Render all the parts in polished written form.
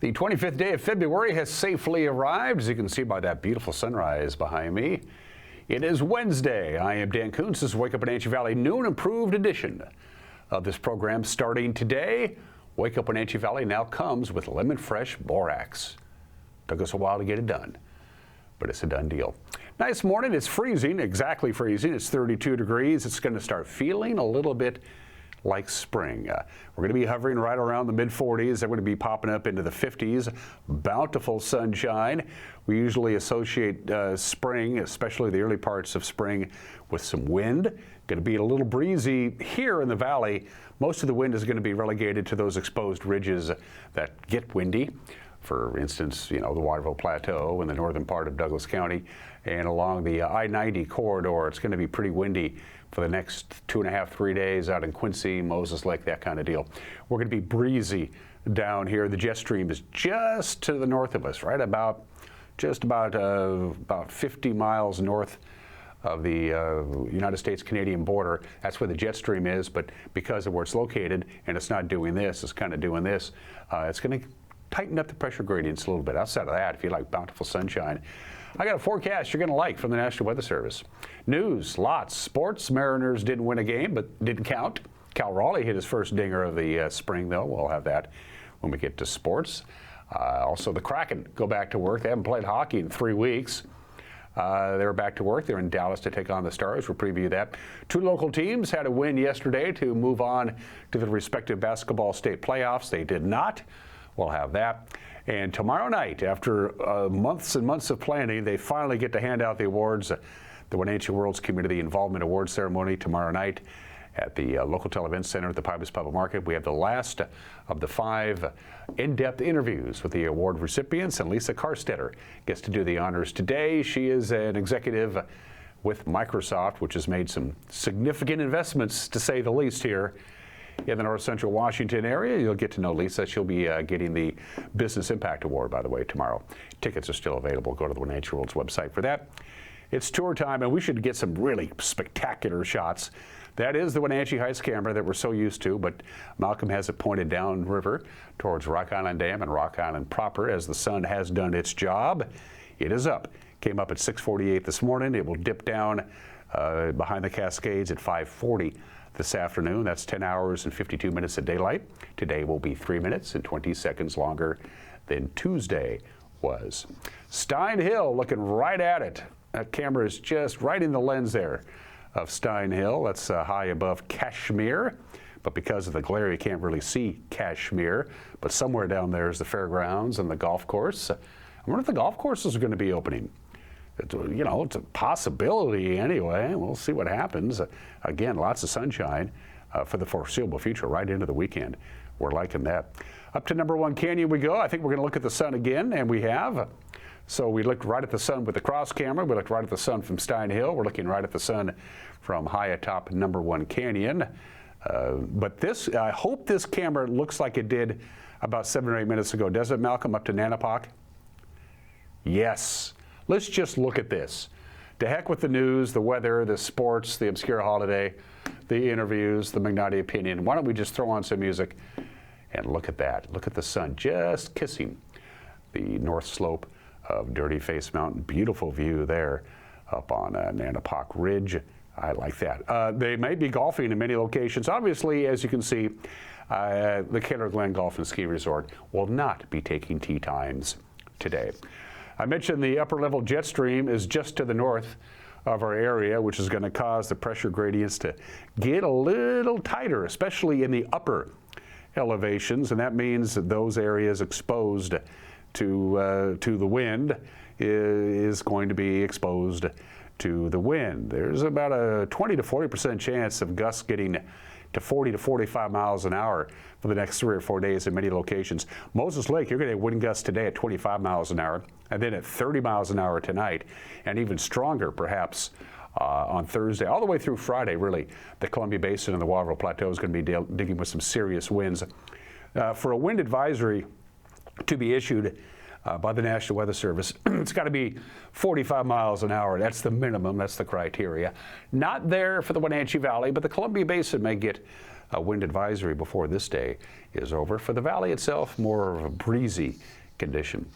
The 25th day of February has safely arrived, as you can see by that beautiful sunrise behind me. It is Wednesday. I am Dan Kuntz. This is Wake Up Wenatchee Valley noon improved edition of this program starting today. Wake Up Wenatchee Valley now comes with lemon fresh borax. Took us a while to get it done, but it's a done deal. Nice morning. It's freezing, exactly freezing. It's 32 degrees. It's going to start feeling a little bit like spring. We're going to be hovering right around the mid-40s. They're going to be popping up into the 50s. Bountiful sunshine. We usually associate spring, especially the early parts of spring, with some wind. Going to be a little breezy here in the valley. Most of the wind is going to be relegated to those exposed ridges that get windy. For instance, you know, the Waterville Plateau in the northern part of Douglas County and along the I-90 corridor. It's going to be pretty windy for the next 2.5, 3 days out in Quincy, Moses Lake, that kind of deal. We're going to be breezy down here. The jet stream is just to the north of us, right about 50 miles north of the United States-Canadian border. That's where the jet stream is, but because of where it's located and it's not doing this, it's kind of doing this, it's going to tighten up the pressure gradients a little bit. Outside of that, if you like bountiful sunshine, I got a forecast you're going to like from the National Weather Service. News, lots. Sports, Mariners didn't win a game, but didn't count. Cal Raleigh hit his first dinger of the spring, though. We'll have that when we get to sports. Also, the Kraken go back to work. They haven't played hockey in 3 weeks. They're back to work. They're in Dallas to take on the Stars. We'll preview that. Two local teams had a win yesterday to move on to the respective basketball state playoffs. They did not. We'll have that. And tomorrow night, after months and months of planning, they finally get to hand out the awards. The Wenatchee World's Community Involvement Awards ceremony tomorrow night at the local Event Center at the Pybus Public Market. We have the last of the 5 in-depth interviews with the award recipients, and Lisa Karstetter gets to do the honors today. She is an executive with Microsoft, which has made some significant investments, to say the least, here in the North Central Washington area. You'll get to know Lisa. She'll be getting the Business Impact Award, by the way, tomorrow. Tickets are still available. Go to the Wenatchee World's website for that. It's tour time, and we should get some really spectacular shots. That is the Wenatchee Heights camera that we're so used to, but Malcolm has it pointed downriver towards Rock Island Dam and Rock Island proper as the sun has done its job. It is up. Came up at 6:48 this morning. It will dip down behind the Cascades at 5:40 this afternoon. That's 10 hours and 52 minutes of daylight. Today will be 3 minutes and 20 seconds longer than Tuesday was. Stein Hill, looking right at it. That camera is just right in the lens there of Stein Hill. That's high above Kashmir, but because of the glare, you can't really see Kashmir. But somewhere down there is the fairgrounds and the golf course. I wonder if the golf courses are going to be opening. You know, it's a possibility anyway. We'll see what happens. Again, lots of sunshine for the foreseeable future, right into the weekend. We're liking that. Up to number 1 Canyon we go. I think we're going to look at the sun again, and we have. So we looked right at the sun with the cross camera. We looked right at the sun from Stein Hill. We're looking right at the sun from high atop number 1 Canyon. But this, I hope this camera looks like it did about 7 or 8 minutes ago. Does it, Malcolm, up to Nanapoc? Yes. Let's just look at this. To heck with the news, the weather, the sports, the obscure holiday, the interviews, the Magnotti opinion. Why don't we just throw on some music and look at that. Look at the sun just kissing the north slope of Dirty Face Mountain. Beautiful view there up on Nanapoc Ridge. I like that. They may be golfing in many locations. Obviously, as you can see, the Keller Glen Golf and Ski Resort will not be taking tee times today. I mentioned the upper level jet stream is just to the north of our area, which is going to cause the pressure gradients to get a little tighter, especially in the upper elevations, and that means that those areas exposed to the wind is going to be exposed to the wind. There's about a 20 to 40% chance of gusts getting to 40 to 45 miles an hour for the next 3 or 4 days in many locations. Moses Lake, you're going to have wind gusts today at 25 miles an hour, and then at 30 miles an hour tonight, and even stronger perhaps on Thursday, all the way through Friday, really. The Columbia Basin and the Waterville Plateau is going to be digging with some serious winds. For a wind advisory to be issued by the National Weather Service, it's got to be 45 miles an hour. That's the minimum. That's the criteria. Not there for the Wenatchee Valley, but the Columbia Basin may get a wind advisory before this day is over. For the valley itself, more of a breezy condition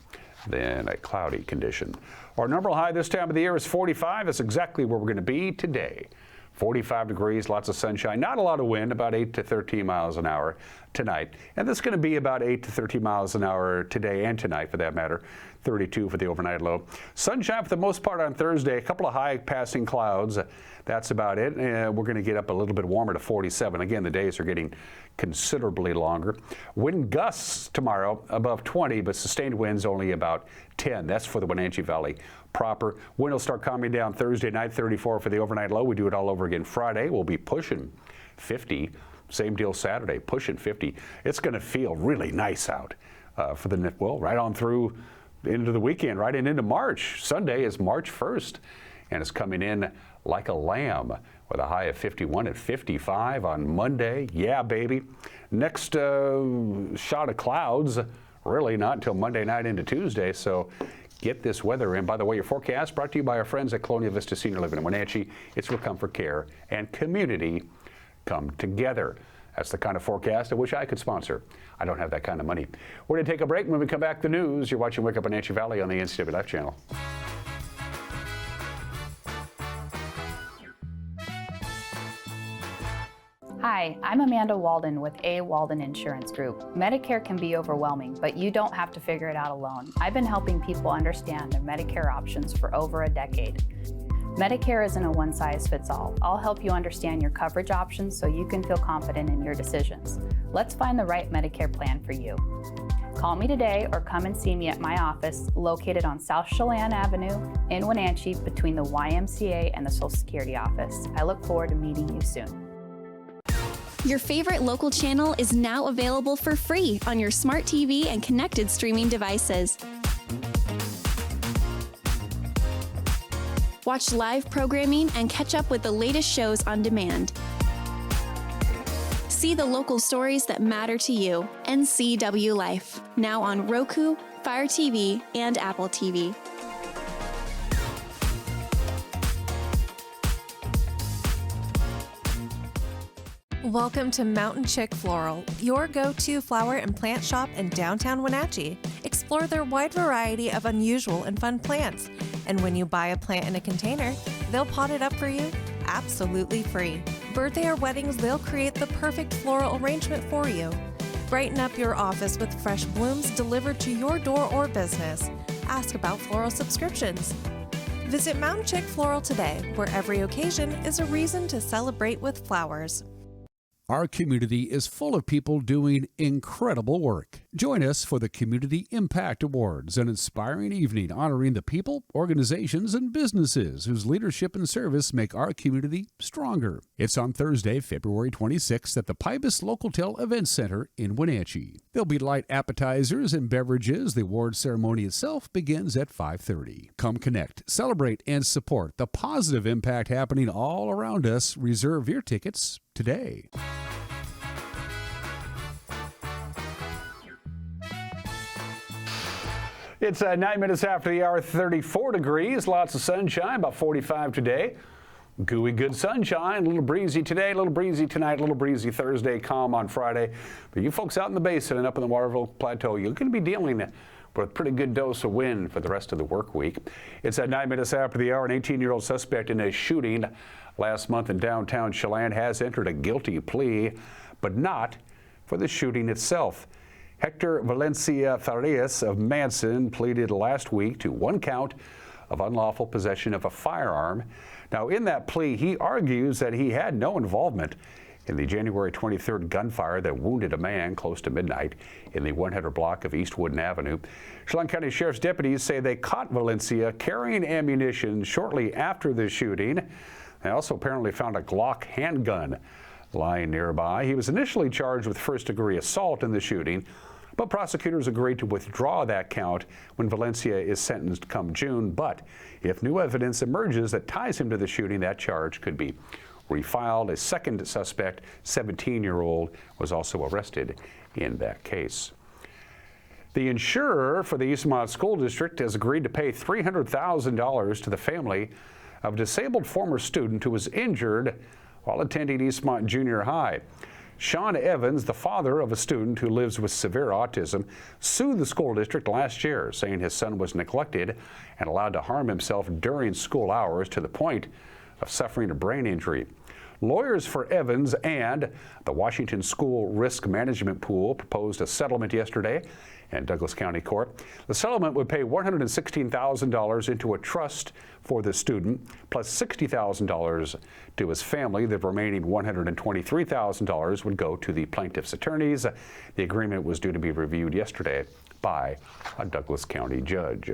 than a cloudy condition. Our number high this time of the year is 45. That's exactly where we're going to be today. 45 degrees, lots of sunshine, not a lot of wind, about 8 to 13 miles an hour tonight. And that's going to be about 8 to 13 miles an hour today and tonight, for that matter. 32 for the overnight low. Sunshine for the most part on Thursday, a couple of high passing clouds. That's about it. We're going to get up a little bit warmer to 47. Again, the days are getting considerably longer. Wind gusts tomorrow above 20, but sustained winds only about 10. That's for the Wenatchee Valley proper. Wind will start calming down Thursday night, 34 for the overnight low. We do it all over again Friday. We'll be pushing 50. Same deal Saturday, pushing 50. It's going to feel really nice out for the, well, right on through into the weekend, right into March. Sunday is March 1st, and it's coming in like a lamb with a high of 51 and 55 on Monday. Yeah, baby. Next shot of clouds, really not until Monday night into Tuesday, so get this weather in. By the way, your forecast brought to you by our friends at Colonial Vista Senior Living in Wenatchee. It's where comfort, care, and community come together. That's the kind of forecast I wish I could sponsor. I don't have that kind of money. We're going to take a break. When we come back, the news. You're watching Wake Up Wenatchee Valley on the NCW Life channel. Hi, I'm Amanda Walden with A. Walden Insurance Group. Medicare can be overwhelming, but you don't have to figure it out alone. I've been helping people understand their Medicare options for over a decade. Medicare isn't a one-size-fits-all. I'll help you understand your coverage options so you can feel confident in your decisions. Let's find the right Medicare plan for you. Call me today or come and see me at my office located on South Chelan Avenue in Wenatchee between the YMCA and the Social Security office. I look forward to meeting you soon. Your favorite local channel is now available for free on your smart TV and connected streaming devices. Watch live programming and catch up with the latest shows on demand. See the local stories that matter to you. NCW Life, now on Roku, Fire TV, and Apple TV. Welcome to Mountain Chick Floral, your go-to flower and plant shop in downtown Wenatchee. Explore their wide variety of unusual and fun plants. And when you buy a plant in a container, they'll pot it up for you absolutely free. Birthday or weddings, they'll create the perfect floral arrangement for you. Brighten up your office with fresh blooms delivered to your door or business. Ask about floral subscriptions. Visit Mountain Chick Floral today, where every occasion is a reason to celebrate with flowers. Our community is full of people doing incredible work. Join us for the Community Impact Awards, an inspiring evening honoring the people, organizations, and businesses whose leadership and service make our community stronger. It's on Thursday, February 26th at the Pybus Local-Tel Event Center in Wenatchee. There'll be light appetizers and beverages. The award ceremony itself begins at 5:30. Come connect, celebrate, and support the positive impact happening all around us. Reserve your tickets today. It's 9 minutes after the hour, 34 degrees, lots of sunshine, about 45 today. Gooey good sunshine, a little breezy today, a little breezy tonight, a little breezy Thursday, calm on Friday. But you folks out in the basin and up in the Waterville Plateau, you're going to be dealing with a pretty good dose of wind for the rest of the work week. It's at 9 minutes after the hour. An 18-year-old suspect in a shooting last month in downtown Chelan has entered a guilty plea, but not for the shooting itself. Hector Valencia Farias of Manson pleaded last week to one count of unlawful possession of a firearm. Now, in that plea, he argues that he had no involvement in the January 23rd gunfire that wounded a man close to midnight in the 100 block of East Woodin Avenue. Chelan County Sheriff's deputies say they caught Valencia carrying ammunition shortly after the shooting. They also apparently found a Glock handgun lying nearby. He was initially charged with first-degree assault in the shooting, but prosecutors agreed to withdraw that count when Valencia is sentenced come June. But if new evidence emerges that ties him to the shooting, that charge could be refiled. A second suspect, 17-year-old, was also arrested in that case. The insurer for the Eastmont School District has agreed to pay $300,000 to the family of a disabled former student who was injured while attending Eastmont Junior High. Sean Evans, the father of a student who lives with severe autism, sued the school district last year, saying his son was neglected and allowed to harm himself during school hours to the point of suffering a brain injury. Lawyers for Evans and the Washington School Risk Management Pool proposed a settlement yesterday in Douglas County Court. The settlement would pay $116,000 into a trust for the student, plus $60,000 to his family. The remaining $123,000 would go to the plaintiff's attorneys. The agreement was due to be reviewed yesterday by a Douglas County judge.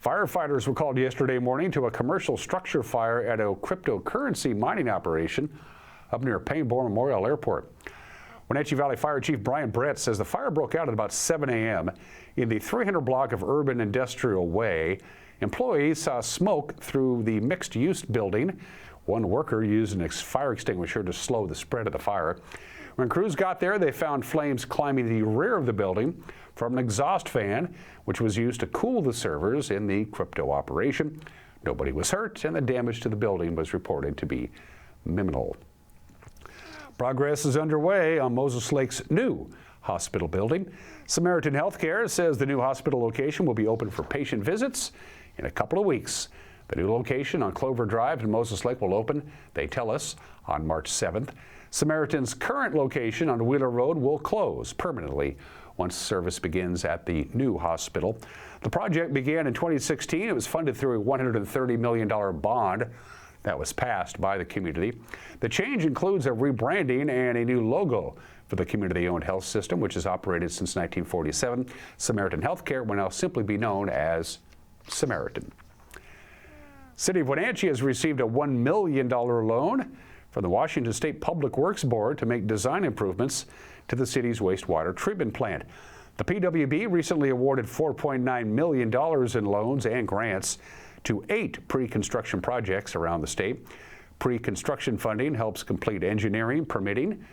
Firefighters were called yesterday morning to a commercial structure fire at a cryptocurrency mining operation up near Payne-Bohr Memorial Airport. Wenatchee Valley Fire Chief Brian Brett says the fire broke out at about 7 a.m. in the 300 block of Urban Industrial Way. Employees saw smoke through the mixed-use building. One worker used a fire extinguisher to slow the spread of the fire. When crews got there, they found flames climbing the rear of the building from an exhaust fan, which was used to cool the servers in the crypto operation. Nobody was hurt, and the damage to the building was reported to be minimal. Progress is underway on Moses Lake's new hospital building. Samaritan Healthcare says the new hospital location will be open for patient visits in a couple of weeks. The new location on Clover Drive in Moses Lake will open, they tell us, on March 7th. Samaritan's current location on Wheeler Road will close permanently once service begins at the new hospital. The project began in 2016. It was funded through a $130 million bond that was passed by the community. The change includes a rebranding and a new logo for the community-owned health system, which has operated since 1947. Samaritan Healthcare will now simply be known as Samaritan. City of Wenatchee has received a $1 million loan from the Washington State Public Works Board to make design improvements to the city's wastewater treatment plant. The PWB recently awarded $4.9 million in loans and grants to 8 pre-construction projects around the state. Pre-construction funding helps complete engineering, permitting,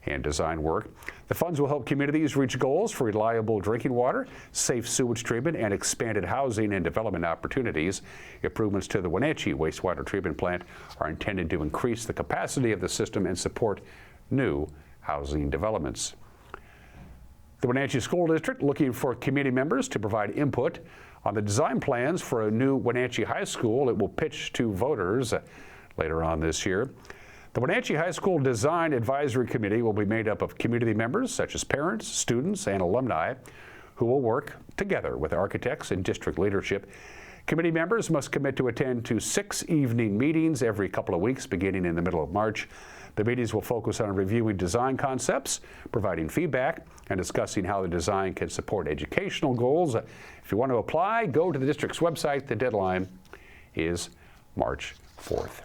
and design work. The funds will help communities reach goals for reliable drinking water, safe sewage treatment, and expanded housing and development opportunities. Improvements to the Wenatchee wastewater treatment plant are intended to increase the capacity of the system and support new housing developments. The Wenatchee School District looking for committee members to provide input on the design plans for a new Wenatchee High School. It will pitch to voters later on this year. The Wenatchee High School Design Advisory Committee will be made up of community members such as parents, students, and alumni who will work together with architects and district leadership. Committee members must commit to attend to 6 evening meetings every couple of weeks beginning in the middle of March. The meetings will focus on reviewing design concepts, providing feedback, and discussing how the design can support educational goals. If you want to apply, go to the district's website. The deadline is March 4th.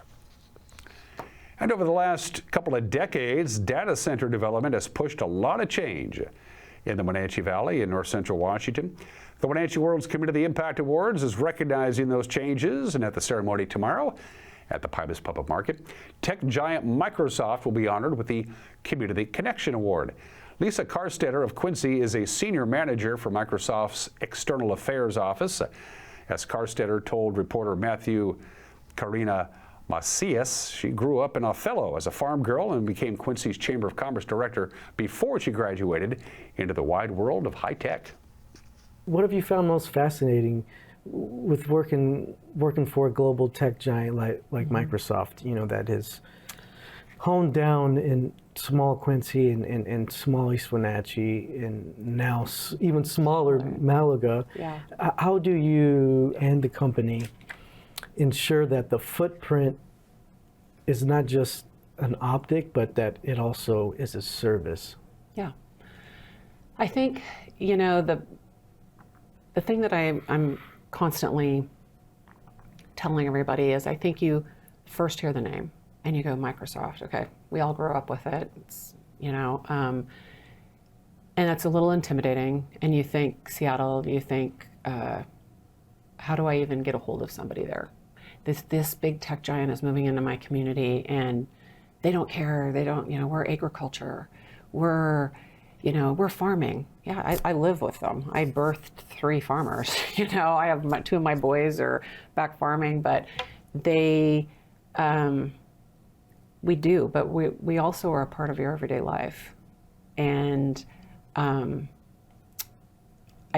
And over the last couple of decades, data center development has pushed a lot of change in the Wenatchee Valley in north central Washington. The Wenatchee World's Community Impact Awards is recognizing those changes, and at the ceremony tomorrow at the Pybus Public Market, tech giant Microsoft will be honored with the Community Connection Award. Lisa Karstetter of Quincy is a senior manager for Microsoft's External Affairs Office. As Karstetter told reporter Matthew Carnero-Macias, she grew up in Othello as a farm girl and became Quincy's Chamber of Commerce director before she graduated into the wide world of high tech. What have you found most fascinating with working for a global tech giant like Microsoft, you know, that is honed down in small Quincy and small East Wenatchee and now even smaller Malaga? Yeah. How do you and the company ensure that the footprint is not just an optic, but that it also is a service? Yeah. I think, you know, the thing that I'm constantly telling everybody is I think you first hear the name and you go Microsoft. Okay, we all grew up with it. It's, you know, and that's a little intimidating. And you think Seattle, you think, how do I even get a hold of somebody there? This big tech giant is moving into my community and they don't care. They don't, you know, we're agriculture. We're farming. Yeah, I live with them. I birthed 3 farmers. You know, I have 2 of my boys are back farming, but they we do, but we also are a part of your everyday life. And I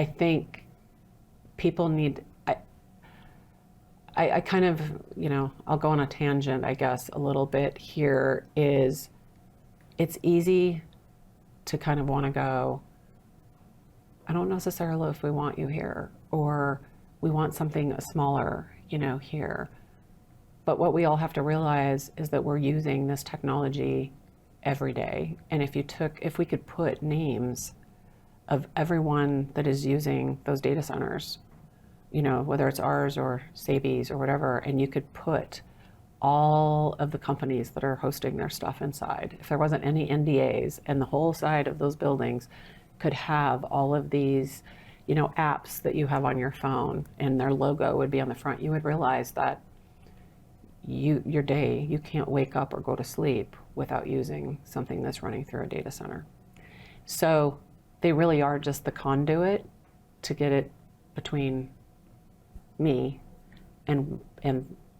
think people need, I kind of, I'll go on a tangent, I guess, a little bit here. Is it's easy to kind of want to go, I don't necessarily know if we want you here, or we want something smaller, here. But what we all have to realize is that we're using this technology every day. And if we could put names of everyone that is using those data centers, whether it's ours or Sabi's or whatever, and you could put all of the companies that are hosting their stuff inside, if there wasn't any NDAs, and the whole side of those buildings could have all of these, apps that you have on your phone, and their logo would be on the front, you would realize that your day, you can't wake up or go to sleep without using something that's running through a data center. So they really are just the conduit to get it between me and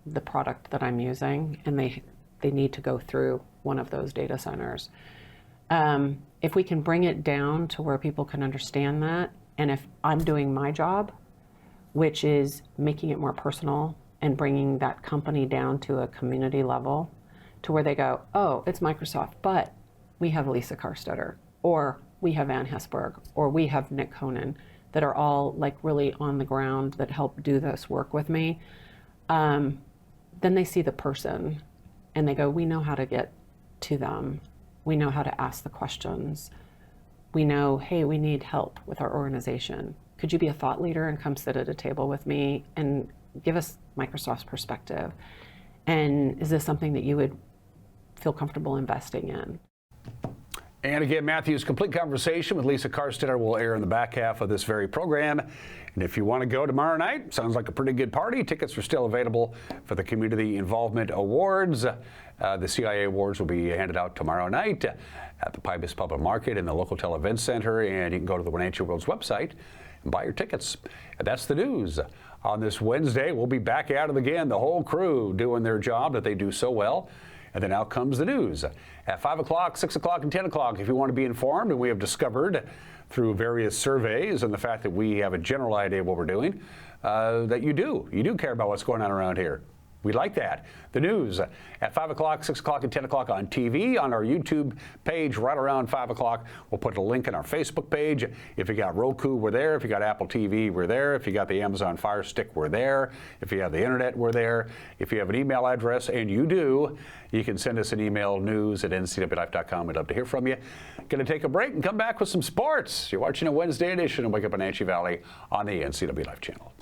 the product that I'm using, and they need to go through one of those data centers. If we can bring it down to where people can understand that, and if I'm doing my job, which is making it more personal and bringing that company down to a community level to where they go, oh, it's Microsoft, but we have Lisa Karstetter, or we have Ann Hesberg, or we have Nick Conan, that are all like really on the ground that help do this work with me. Then they see the person and they go, we know how to get to them. We know how to ask the questions. We know, hey, we need help with our organization. Could you be a thought leader and come sit at a table with me and give us Microsoft's perspective? And is this something that you would feel comfortable investing in? And again, Matthew's complete conversation with Lisa Karstetter will air in the back half of this very program. And if you want to go tomorrow night, sounds like a pretty good party. Tickets are still available for the Community Involvement Awards. The CIA Awards will be handed out tomorrow night at the Pybus Public Market in the local Events Center. And you can go to the Wenatchee World's website and buy your tickets. And that's the news. On this Wednesday, we'll be back at it again, the whole crew doing their job that they do so well. And then out comes the news at 5 o'clock, 6 o'clock, and 10 o'clock. If you want to be informed, and we have discovered through various surveys and the fact that we have a general idea of what we're doing, that you do care about what's going on around here. We like that. The news at 5 o'clock, 6 o'clock, and 10 o'clock on TV, on our YouTube page right around 5 o'clock. We'll put a link on our Facebook page. If you got Roku, we're there. If you got Apple TV, we're there. If you got the Amazon Fire Stick, we're there. If you have the internet, we're there. If you have an email address, and you do, you can send us an email, news@ncwlife.com. We'd love to hear from you. Going to take a break and come back with some sports. You're watching a Wednesday edition of Wake Up Wenatchee Valley on the NCW Life channel.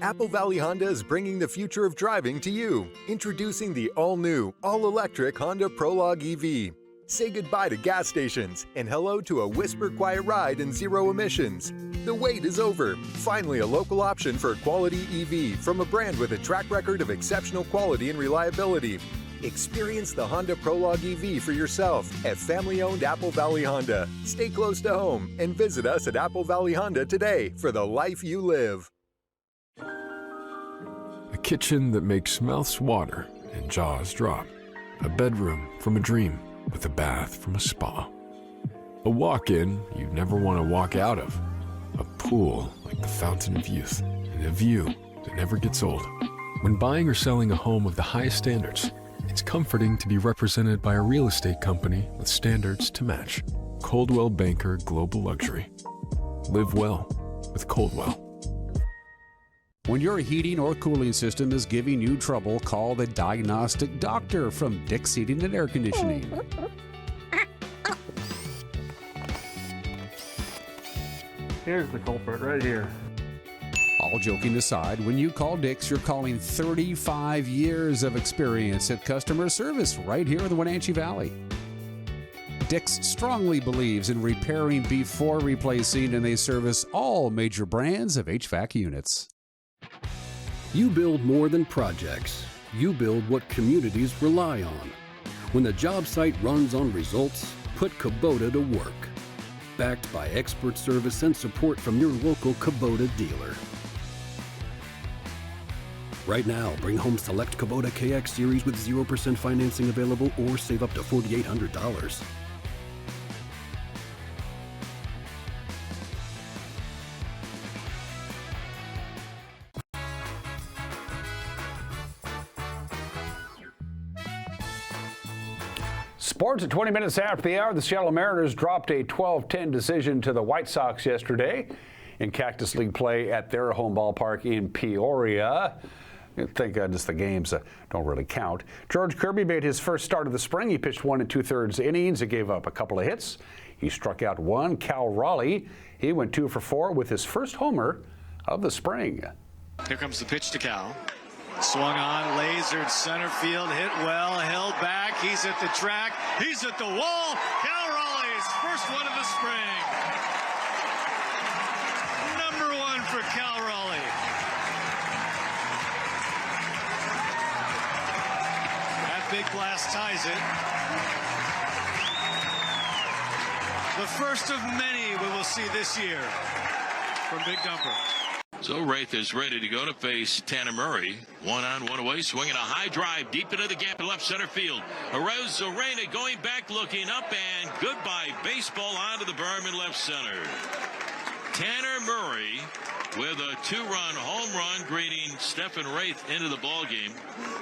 Apple Valley Honda is bringing the future of driving to you. Introducing the all-new, all-electric Honda Prologue EV. Say goodbye to gas stations and hello to a whisper-quiet ride and zero emissions. The wait is over. Finally, a local option for a quality EV from a brand with a track record of exceptional quality and reliability. Experience the Honda Prologue EV for yourself at family-owned Apple Valley Honda. Stay close to home and visit us at Apple Valley Honda today for the life you live. A kitchen that makes mouths water and jaws drop. A bedroom from a dream with a bath from a spa. A walk-in you never want to walk out of. A pool like the fountain of youth. And a view that never gets old. When buying or selling a home of the highest standards, it's comforting to be represented by a real estate company with standards to match. Coldwell Banker Global Luxury. Live well with Coldwell. When your heating or cooling system is giving you trouble, call the diagnostic doctor from Dick's Heating and Air Conditioning. Here's the culprit right here. All joking aside, when you call Dick's, you're calling 35 years of experience at customer service right here in the Wenatchee Valley. Dick's strongly believes in repairing before replacing, and they service all major brands of HVAC units. You build more than projects. You build what communities rely on. When the job site runs on results, put Kubota to work. Backed by expert service and support from your local Kubota dealer. Right now, bring home select Kubota KX Series with 0% financing available or save up to $4,800. Sports at 20 minutes after the hour. The Seattle Mariners dropped a 12-10 decision to the White Sox yesterday in Cactus League play at their home ballpark in Peoria. Thank goodness the games don't really count. George Kirby made his first start of the spring. He pitched 1 2/3 innings. He gave up a couple of hits. He struck out one. Cal Raleigh, he went 2 for 4 with his first homer of the spring. Here comes the pitch to Cal. Swung on, lasered center field, hit well, held back. He's at the track. He's at the wall. Cal Raleigh's first one of the spring. Number 1 for Cal Raleigh. That big blast ties it. The first of many we will see this year from Big Dumper. So Wraith is ready to go to face Tanner Murray. 1 on, 1 away, swinging a high drive deep into the gap in left center field. Arozarena going back, looking up, and goodbye baseball onto the berm in left center. Tanner Murray with a 2-run home run, greeting Stephen Wraith into the ball game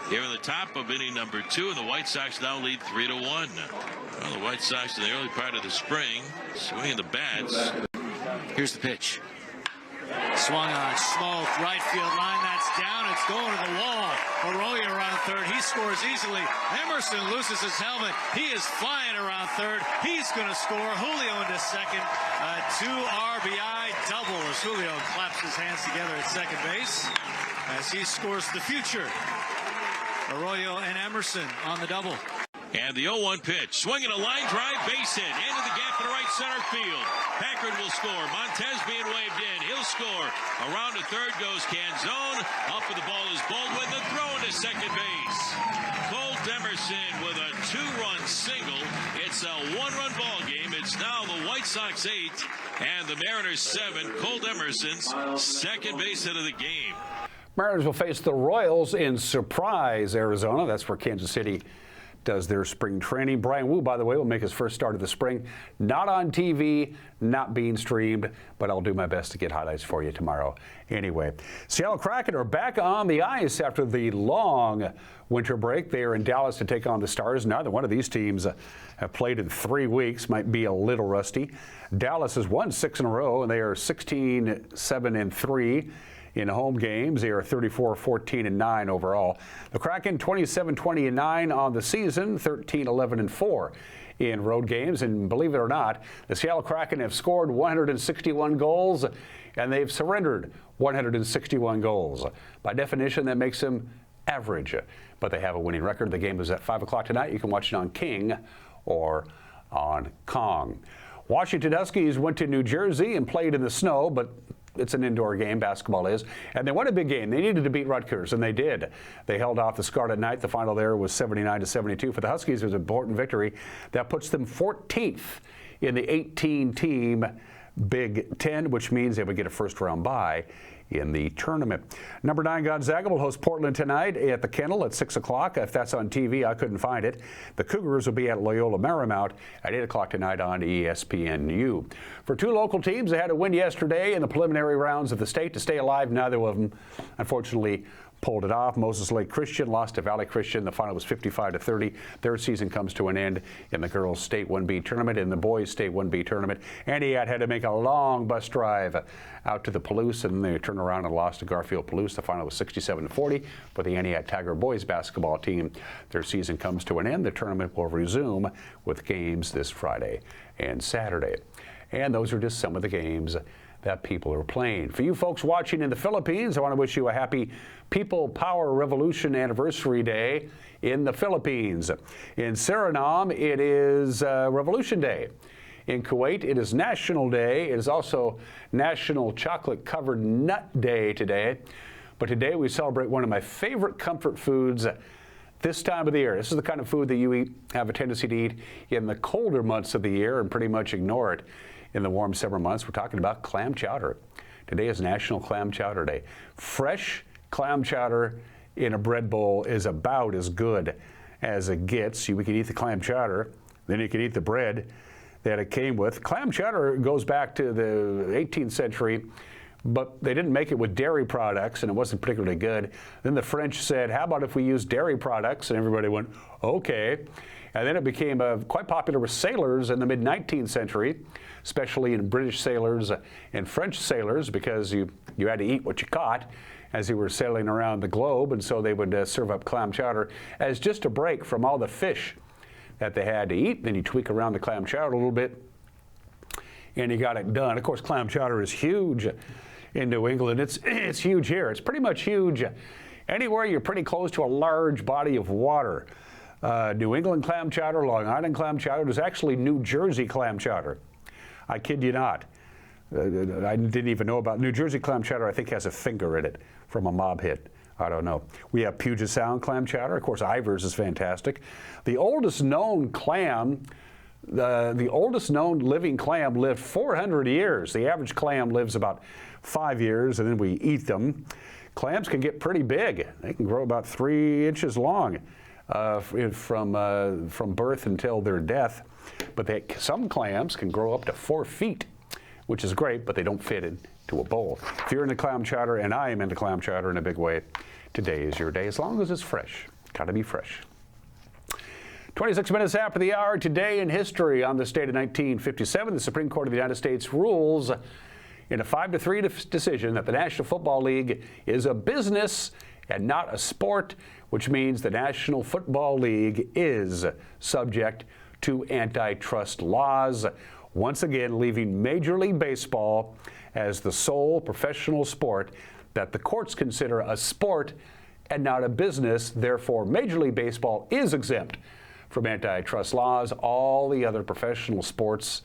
here in the top of inning number 2, and the White Sox now lead 3-1. Well, the White Sox in the early part of the spring swinging the bats. Here's the pitch. Swung on, smoked, right field line, that's down, it's going to the wall. Arroyo around third, he scores easily. Emerson loses his helmet, he is flying around third, he's going to score. Julio into second, 2 RBI double as Julio claps his hands together at second base as he scores the future. Arroyo and Emerson on the double. And the 0-1 pitch, swinging a line drive, base hit into the gap in the right center field. Packard will score. Montez being waved in. He'll score. Around to third goes Canzone. Up with the ball is Baldwin. The throw into second base. Colt Emerson with a 2-run single. It's a 1-run ball game. It's now the White Sox 8 and the Mariners 7. Colt Emerson's second base hit of the game. Mariners will face the Royals in Surprise, Arizona. That's where Kansas City does their spring training. Brian Wu, by the way, will make his first start of the spring. Not on TV, not being streamed, but I'll do my best to get highlights for you tomorrow. Anyway, Seattle Kraken are back on the ice after the long winter break. They are in Dallas to take on the Stars. Neither one of these teams have played in 3 weeks, might be a little rusty. Dallas has won 6 in a row, and they are 16-7-3. In home games, they are 34-14-9 overall. The Kraken 27-20-9 on the season, 13-11-4 in road games. And believe it or not, the Seattle Kraken have scored 161 goals, and they've surrendered 161 goals. By definition, that makes them average, but they have a winning record. The game is at 5 o'clock tonight. You can watch it on King or on Kong. Washington Huskies went to New Jersey and played in the snow, but it's an indoor game, basketball is, and they won a big game. They needed to beat Rutgers, and they did. They held off the Scarlet Knight. The final there was 79-72. For the Huskies, it was an important victory that puts them 14th in the 18-team Big Ten, which means they would get a first-round bye in the tournament. Number 9 Gonzaga will host Portland tonight at the Kennel at 6 o'clock. If that's on TV, I couldn't find it. The Cougars will be at Loyola Marymount at 8 o'clock tonight on ESPNU. For 2 local teams, they had a win yesterday in the preliminary rounds of the state to stay alive. Neither of them, unfortunately, pulled it off. Moses Lake Christian lost to Valley Christian. The final was 55-30. Their season comes to an end in the girls' State 1B tournament. In the boys' State 1B tournament, Antioch had to make a long bus drive out to the Palouse, and they turned around and lost to Garfield Palouse. The final was 67-40 for the Antioch Tiger boys basketball team. Their season comes to an end. The tournament will resume with games this Friday and Saturday. And those are just some of the games that people are playing. For you folks watching in the Philippines, I want to wish you a happy People Power Revolution Anniversary Day in the Philippines. In Suriname, it is Revolution Day. In Kuwait, it is National Day. It is also National Chocolate Covered Nut Day today. But today we celebrate one of my favorite comfort foods this time of the year. This is the kind of food that you have a tendency to eat in the colder months of the year and pretty much ignore it in the warm summer months. We're talking about clam chowder. Today is National Clam Chowder Day. Fresh clam chowder in a bread bowl is about as good as it gets. We can eat the clam chowder, then you can eat the bread that it came with. Clam chowder goes back to the 18th century, but they didn't make it with dairy products, and it wasn't particularly good. Then the French said, how about if we use dairy products? And everybody went, okay. And then it became quite popular with sailors in the mid-19th century, especially in British sailors and French sailors, because you had to eat what you caught as you were sailing around the globe, and so they would serve up clam chowder as just a break from all the fish that they had to eat. Then you tweak around the clam chowder a little bit, and you got it done. Of course, clam chowder is huge in New England. It's huge here. It's pretty much huge anywhere you're pretty close to a large body of water. New England clam chowder, Long Island clam chowder. There's actually New Jersey clam chowder. I kid you not. I didn't even know about New Jersey clam chowder. I think has a finger in it from a mob hit. I don't know. We have Puget Sound clam chowder. Of course, Ivers is fantastic. The oldest known clam, the oldest known living clam lived 400 years. The average clam lives about 5 years, and then we eat them. Clams can get pretty big. They can grow about 3 inches long from birth until their death. But some clams can grow up to 4 feet, which is great, but they don't fit into a bowl. If you're into clam chowder, and I am into clam chowder in a big way, today is your day, as long as it's fresh. Gotta be fresh. 26 minutes after the hour, today in history. On this date of 1957, the Supreme Court of the United States rules in a 5-3 decision that the National Football League is a business and not a sport, which means the National Football League is subject to antitrust laws, once again leaving Major League Baseball as the sole professional sport that the courts consider a sport and not a business. Therefore, Major League Baseball is exempt from antitrust laws. All the other professional sports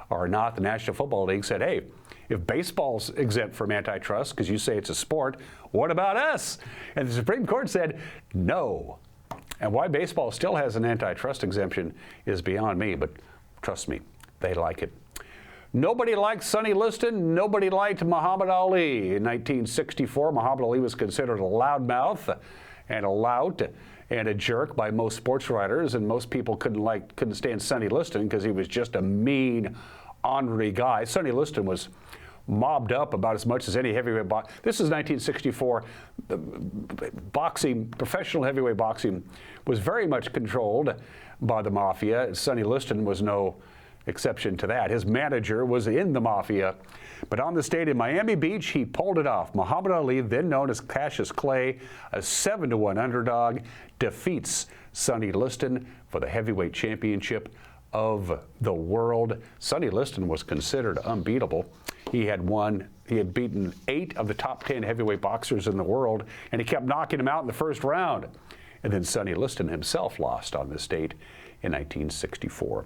are not. The National Football League said, hey, if baseball's exempt from antitrust because you say it's a sport, what about us? And the Supreme Court said no. And why baseball still has an antitrust exemption is beyond me, but trust me, they like it. Nobody liked Sonny Liston. Nobody liked Muhammad Ali. In 1964, Muhammad Ali was considered a loudmouth and a lout and a jerk by most sports writers, and most people couldn't stand Sonny Liston because he was just a mean, ornery guy. Sonny Liston was mobbed up about as much as any heavyweight boxer. This is 1964. Boxing, professional heavyweight boxing, was very much controlled by the mafia. Sonny Liston was no exception to that. His manager was in the mafia. But on this date in Miami Beach, he pulled it off. Muhammad Ali, then known as Cassius Clay, a 7-1 underdog, defeats Sonny Liston for the heavyweight championship of the world. Sonny Liston was considered unbeatable. He had beaten 8 of the top 10 heavyweight boxers in the world, and he kept knocking him out in the first round. And then Sonny Liston himself lost on this date in 1964.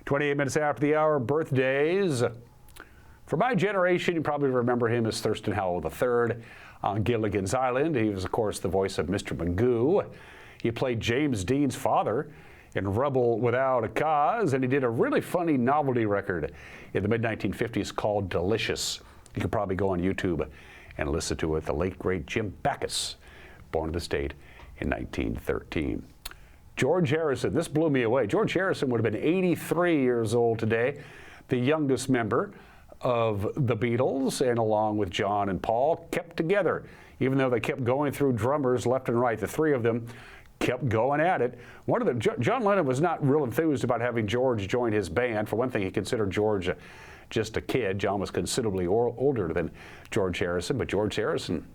28 minutes after the hour, birthdays. For my generation, you probably remember him as Thurston Howell III on Gilligan's Island. He was, of course, the voice of Mr. Magoo. He played James Dean's father in Rebel Without a Cause, and he did a really funny novelty record in the mid-1950s called Delicious. You could probably go on YouTube and listen to it. The late, great Jim Backus, born in this date in 1913. George Harrison, this blew me away. George Harrison would have been 83 years old today, the youngest member of the Beatles, and along with John and Paul, kept together. Even though they kept going through drummers left and right, the three of them kept going at it. John Lennon was not real enthused about having George join his band. For one thing, he considered George just a kid. John was considerably older than George Harrison, but George Harrison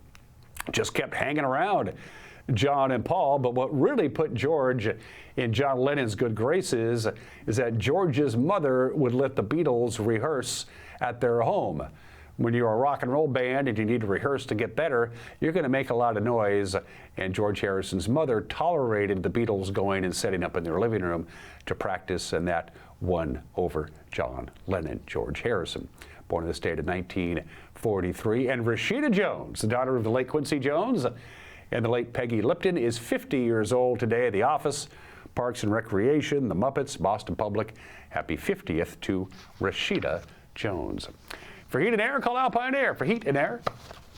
just kept hanging around John and Paul. But what really put George in John Lennon's good graces is that George's mother would let the Beatles rehearse at their home. When you're a rock and roll band and you need to rehearse to get better, you're going to make a lot of noise. And George Harrison's mother tolerated the Beatles going and setting up in their living room to practice, and that won over John Lennon. George Harrison, born in the state of 1943. And Rashida Jones, the daughter of the late Quincy Jones and the late Peggy Lipton, is 50 years old today. The Office, Parks and Recreation, The Muppets, Boston Public. Happy 50th to Rashida Jones. For Heat and Air, call Alpine Air. For heat and air,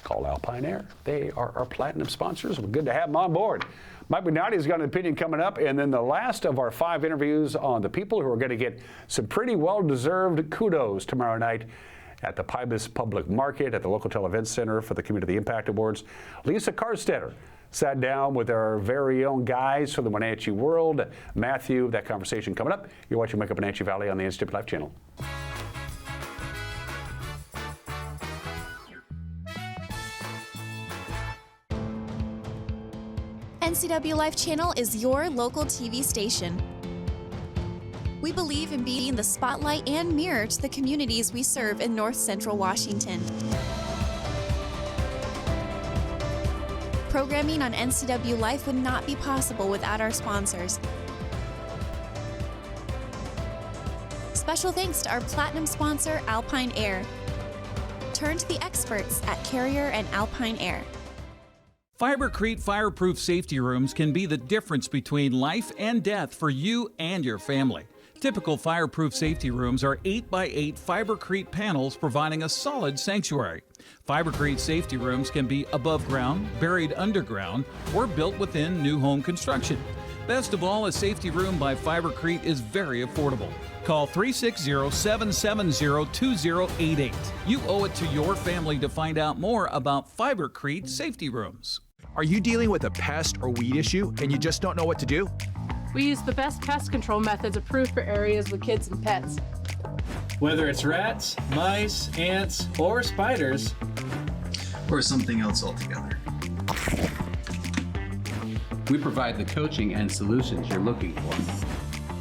called Alpine Air. They are our platinum sponsors. We're good to have them on board. Mike McNally's got an opinion coming up, and then the last of our 5 interviews on the people who are going to get some pretty well-deserved kudos tomorrow night at the Pybus Public Market at the Local Events Center for the Community Impact Awards. Lisa Karstetter sat down with our very own guys from the Wenatchee world. Matthew, that conversation coming up. You're watching Wake Up Wenatchee Valley on the Instant Life channel. NCW Life Channel is your local TV station. We believe in being the spotlight and mirror to the communities we serve in North Central Washington. Programming on NCW Life would not be possible without our sponsors. Special thanks to our platinum sponsor, Alpine Air. Turn to the experts at Carrier and Alpine Air. Fibercrete fireproof safety rooms can be the difference between life and death for you and your family. Typical fireproof safety rooms are 8x8 Fibercrete panels providing a solid sanctuary. Fibercrete safety rooms can be above ground, buried underground, or built within new home construction. Best of all, a safety room by Fibercrete is very affordable. Call 360-770-2088. You owe it to your family to find out more about Fibercrete safety rooms. Are you dealing with a pest or weed issue and you just don't know what to do? We use the best pest control methods approved for areas with kids and pets. Whether it's rats, mice, ants, or spiders, or something else altogether. We provide the coaching and solutions you're looking for.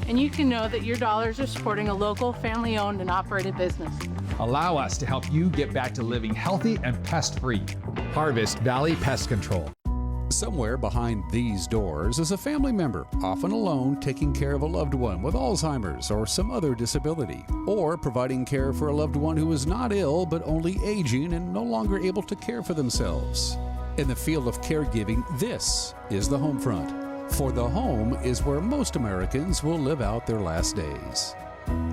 And you can know that your dollars are supporting a local, family-owned and operated business. Allow us to help you get back to living healthy and pest-free. Harvest Valley Pest Control. Somewhere behind these doors is a family member, often alone, taking care of a loved one with Alzheimer's or some other disability, or providing care for a loved one who is not ill but only aging and no longer able to care for themselves. In the field of caregiving, this is the home front. For the home is where most Americans will live out their last days.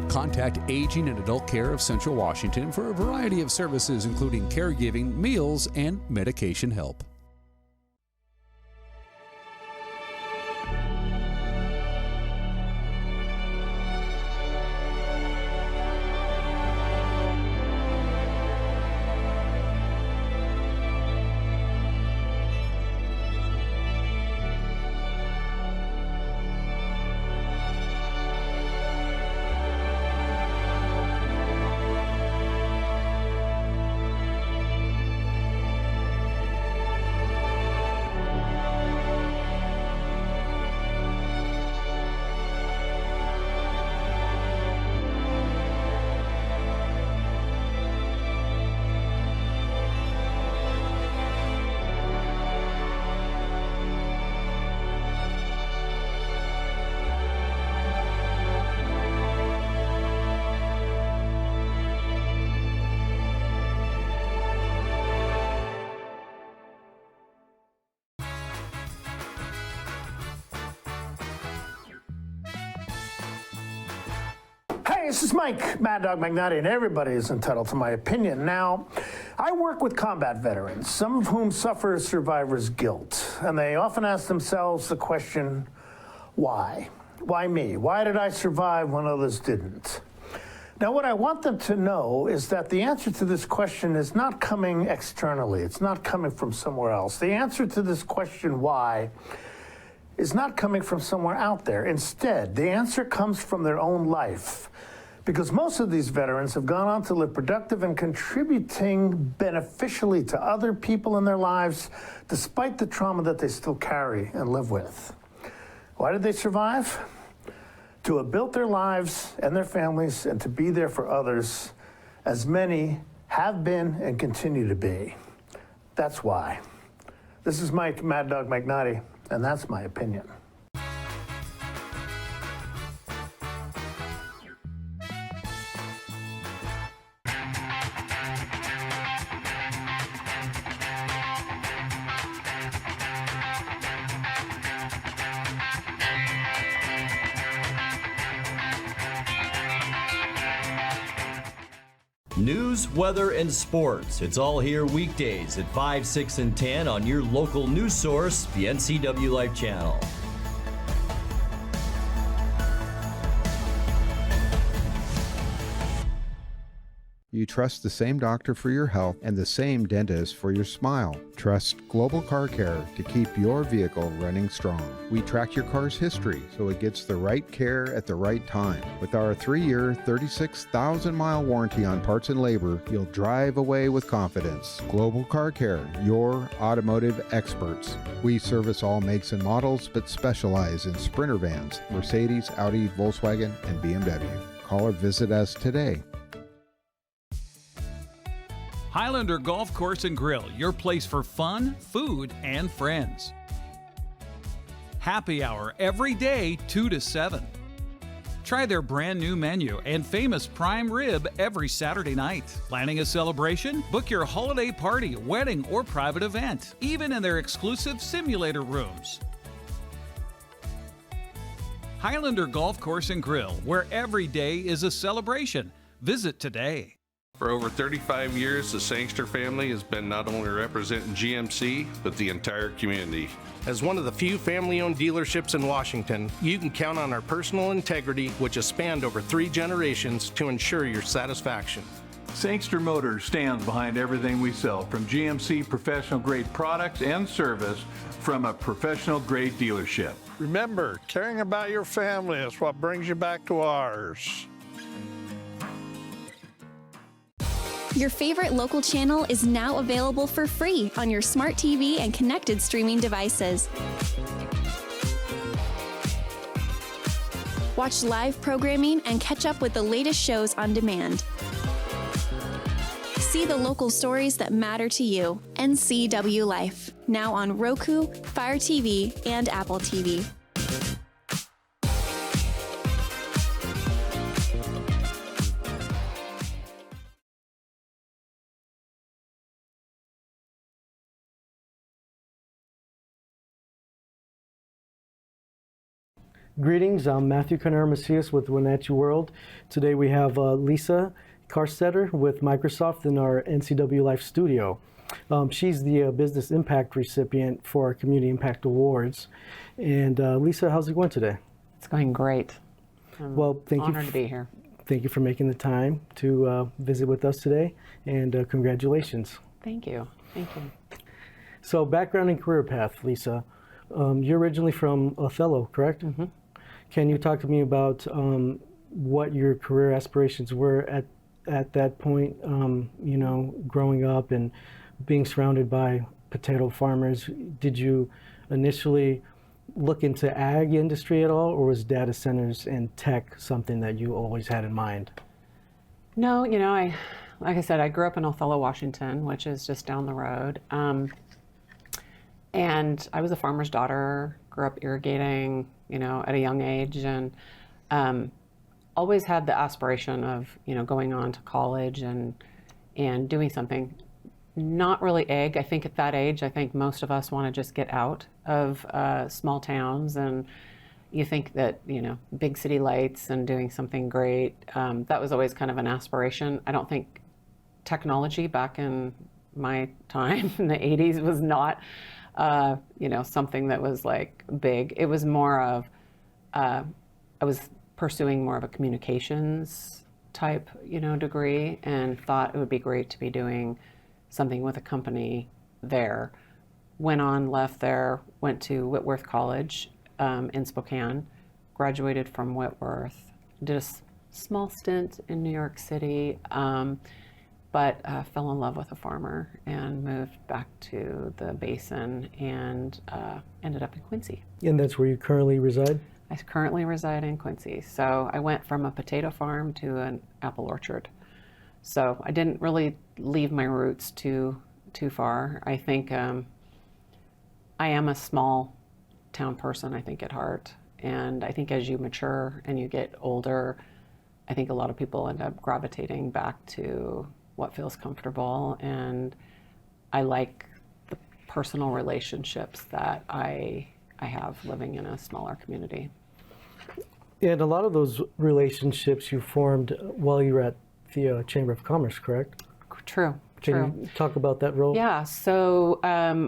Contact Aging and Adult Care of Central Washington for a variety of services including caregiving, meals, and medication help. Hey, this is Mike, Mad Dog McNally, and everybody is entitled to my opinion. Now, I work with combat veterans, some of whom suffer survivor's guilt, and they often ask themselves the question, why? Why me? Why did I survive when others didn't? Now, what I want them to know is that the answer to this question is not coming externally. It's not coming from somewhere else. The answer to this question, why, is not coming from somewhere out there. Instead, the answer comes from their own life. Because most of these veterans have gone on to live productive and contributing beneficially to other people in their lives, despite the trauma that they still carry and live with. Why did they survive? To have built their lives and their families and to be there for others, as many have been and continue to be. That's why. This is Mike, Mad Dog McNally, and that's my opinion. News, weather, and sports. It's all here weekdays at 5, 6, and 10 on your local news source, the NCW Life Channel. You trust the same doctor for your health and the same dentist for your smile. Trust Global Car Care to keep your vehicle running strong. We track your car's history so it gets the right care at the right time. With our 3-year, 36,000-mile warranty on parts and labor, you'll drive away with confidence. Global Car Care, your automotive experts. We service all makes and models, but specialize in Sprinter vans, Mercedes, Audi, Volkswagen, and BMW. Call or visit us today. Highlander Golf Course and Grill, your place for fun, food, and friends. Happy hour every day, 2 to 7. Try their brand new menu and famous prime rib every Saturday night. Planning a celebration? Book your holiday party, wedding, or private event, even in their exclusive simulator rooms. Highlander Golf Course and Grill, where every day is a celebration. Visit today. For over 35 years, the Sangster family has been not only representing GMC, but the entire community. As one of the few family-owned dealerships in Washington, you can count on our personal integrity, which has spanned over 3 generations, to ensure your satisfaction. Sangster Motors stands behind everything we sell, from GMC professional-grade products and service from a professional-grade dealership. Remember, caring about your family is what brings you back to ours. Your favorite local channel is now available for free on your smart TV and connected streaming devices. Watch live programming and catch up with the latest shows on demand. See the local stories that matter to you. NCW Life, now on Roku, Fire TV, and Apple TV. Greetings, I'm Matthew Carnero-Macias with Wenatchee World. Today we have Lisa Karstetter with Microsoft in our NCW Life studio. She's the Business Impact recipient for our Community Impact Awards. And Lisa, how's it going today? It's going great. Well, honored to be here. Thank you for making the time to visit with us today, and congratulations. Thank you. Thank you. So, background and career path, Lisa. You're originally from Othello, correct? Mm-hmm. Can you talk to me about what your career aspirations were at that point, you know, growing up and being surrounded by potato farmers? Did you initially look into ag industry at all, or was data centers and tech something that you always had in mind? No, you know, like I said, I grew up in Othello, Washington, which is just down the road. And I was a farmer's daughter, grew up irrigating, you know, at a young age, and always had the aspiration of, you know, going on to college and doing something. Not really ag. I think at that age, I think most of us want to just get out of small towns, and you think that, you know, big city lights and doing something great. That was always kind of an aspiration. I don't think technology back in my time in the 80s was not you know, something that was like big. It was more of, I was pursuing more of a communications type, you know, degree, and thought it would be great to be doing something with a company there. Went on, left there, went to Whitworth College in Spokane, graduated from Whitworth, did a small stint in New York City, but fell in love with a farmer and moved back to the basin and ended up in Quincy. And that's where you currently reside? I currently reside in Quincy. So I went from a potato farm to an apple orchard. So I didn't really leave my roots too far. I think I am a small town person, I think, at heart. And I think as you mature and you get older, I think a lot of people end up gravitating back to what feels comfortable, and I like the personal relationships that I have living in a smaller community. And a lot of those relationships you formed while you were at the Chamber of Commerce, correct? True. Can you talk about that role? Yeah. So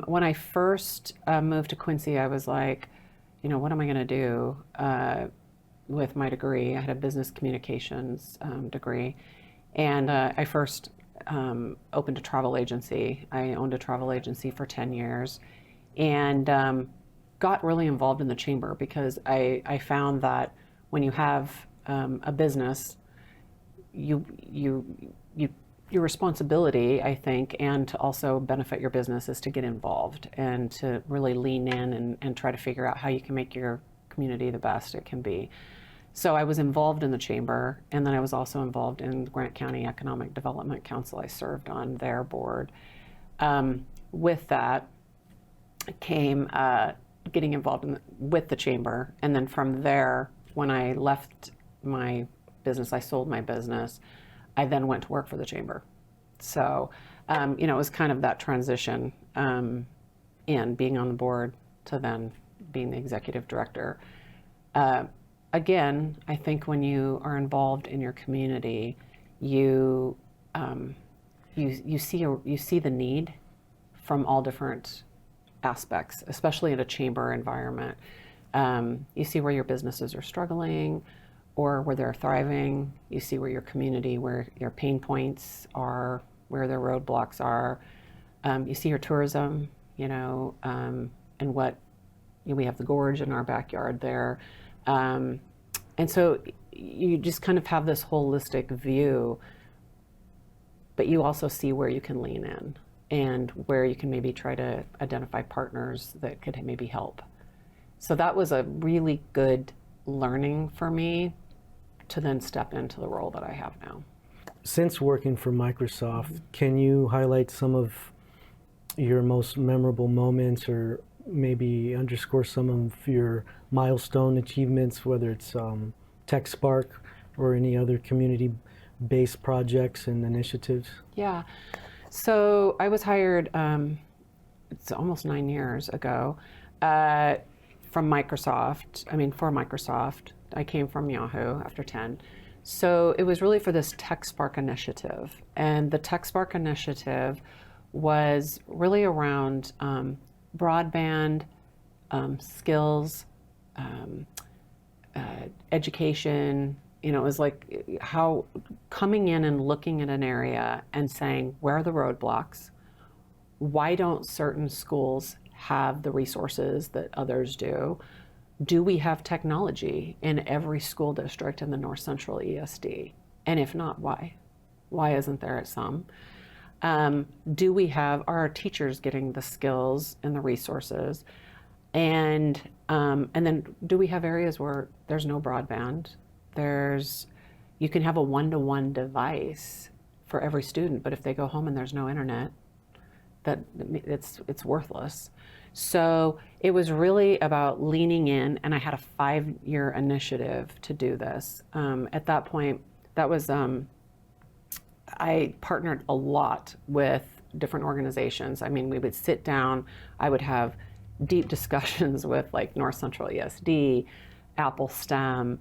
when I first moved to Quincy, I was like, what am I going to do with my degree? I had a business communications degree, and I first opened a travel agency. I owned a travel agency for 10 years, and got really involved in the chamber because I found that when you have a business, your responsibility, I think, and to also benefit your business is to get involved and to really lean in and try to figure out how you can make your community the best it can be. So I was involved in the chamber, and then I was also involved in the Grant County Economic Development Council. I served on their board. With that came getting involved with the chamber, and then from there, when I left my business, I sold my business, I then went to work for the chamber. So, it was kind of that transition in being on the board to then being the executive director. Again, I think when you are involved in your community, you see the need from all different aspects, especially in a chamber environment. You see where your businesses are struggling or where they're thriving. You see where your community, where your pain points are, where their roadblocks are. You see your tourism, and what, we have the gorge in our backyard there. And so you just kind of have this holistic view, but you also see where you can lean in and where you can maybe try to identify partners that could maybe help. So that was a really good learning for me to then step into the role that I have now. Since working for Microsoft, can you highlight some of your most memorable moments, or maybe underscore some of your milestone achievements, whether it's TechSpark or any other community-based projects and initiatives? Yeah. So I was hired, it's almost 9 years ago, from Microsoft, for Microsoft. I came from Yahoo after 10. So it was really for this TechSpark initiative. And the TechSpark initiative was really around broadband, skills, education. It was like how coming in and looking at an area and saying, where are the roadblocks? Why don't certain schools have the resources that others do? Do we have technology in every school district in the North Central ESD? And if not, why? Why isn't there at some? Are our teachers getting the skills and the resources? And then do we have areas where there's no broadband? You can have a one-to-one device for every student, but if they go home and there's no internet, it's worthless. So it was really about leaning in, and I had a 5-year initiative to do this. At that point, I partnered a lot with different organizations. We would sit down, I would have deep discussions with like North Central ESD, Apple STEM,